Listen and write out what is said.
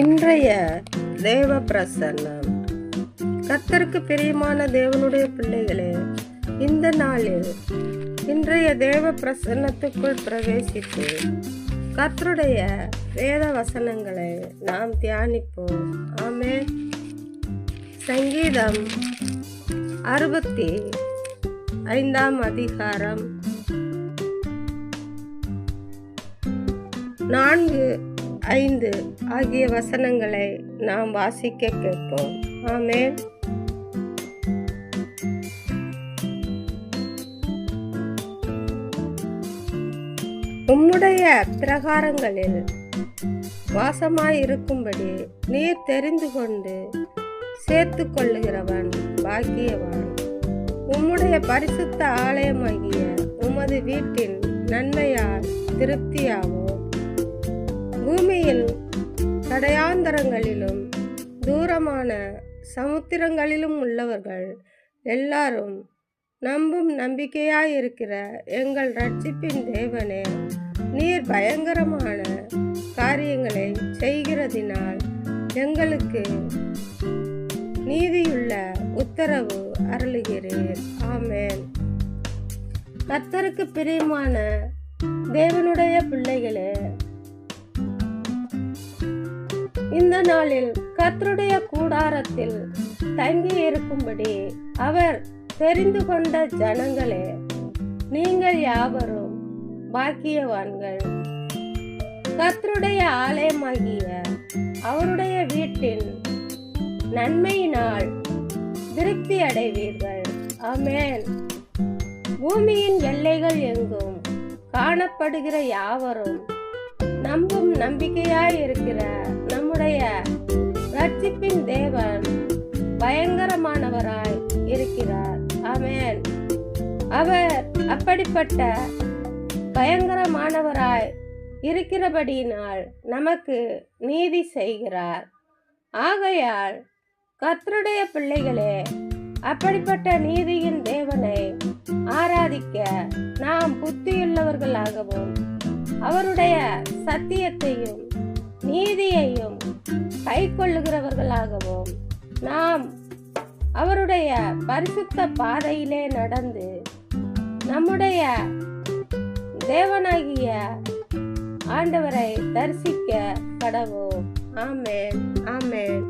இன்றைய தேவ பிரசன்னம். கர்த்தருக்கு பிரியமான தேவனுடைய பிள்ளைகளே, இந்த நாளில் இன்றைய தேவ பிரசன்னத்துக்குள் பிரவேசித்து கர்த்தருடைய வேத வசனங்களை நாம் தியானிப்போம். ஆமென். சங்கீதம் 65 அதிகாரம் 4-5 ஆகிய வசனங்களை நாம் வாசிக்க கேட்போம். ஆமென். உம்முடைய பிரகாரங்களில் வாசமாயிருக்கும்படி நீர் தெரிந்து கொண்டு சேர்த்து கொள்ளுகிறவன் பாக்கியவான். உம்முடைய பரிசுத்த ஆலயமாகிய உமது வீட்டின் நன்மையால் திருப்தியாவோம். பூமியில் கடையாந்தரங்களிலும் தூரமான சமுத்திரங்களிலும் உள்ளவர்கள் எல்லாரும் நம்பும் நம்பிக்கையாயிருக்கிற எங்கள் இரட்சிப்பின் தேவனே, நீர் பயங்கரமான காரியங்களை செய்கிறதினால் எங்களுக்கு நீதியுள்ள உத்தரவு அருளுகிறீர். ஆமென். கர்த்தருக்கு பிரியமான தேவனுடைய பிள்ளைகளே, இந்த நாளில் கர்த்தருடைய கூடாரத்தில் தங்கி இருக்கும்படி அவர் தெரிந்து கொண்ட ஜனங்களே, நீங்கள் யாவரும் பாக்கியவான்கள். கர்த்தருடைய ஆலயமாகிய அவருடைய வீட்டின் நன்மையினால் திருப்தி அடைவீர்கள். ஆமென். பூமியின் எல்லைகள் எங்கும் காணப்படுகிற யாவரும் நம்பும் நம்பிக்கையாயிருக்கிற நம்முடைய இரட்சிப்பின் தேவன் பயங்கரமானவராய் இருக்கிறார். ஆமென். அவர் அப்படிப்பட்ட பயங்கரமானவராய் இருக்கிறபடியினால் நமக்கு நீதி செய்கிறார். ஆகையால் கர்த்தருடைய பிள்ளைகளே, அப்படிப்பட்ட நீதியின் தேவனை ஆராதிக்க நாம் புத்தியுள்ளவர்களாகவும் அவருடைய சத்தியத்தையும் நீதியையும் கை கொள்ளுகிறவர்களாகவும் நாம் அவருடைய பரிசுத்த பாதையிலே நடந்து நம்முடைய தேவனாகிய ஆண்டவரை தரிசிக்க கடவோம். ஆமென். ஆமென்.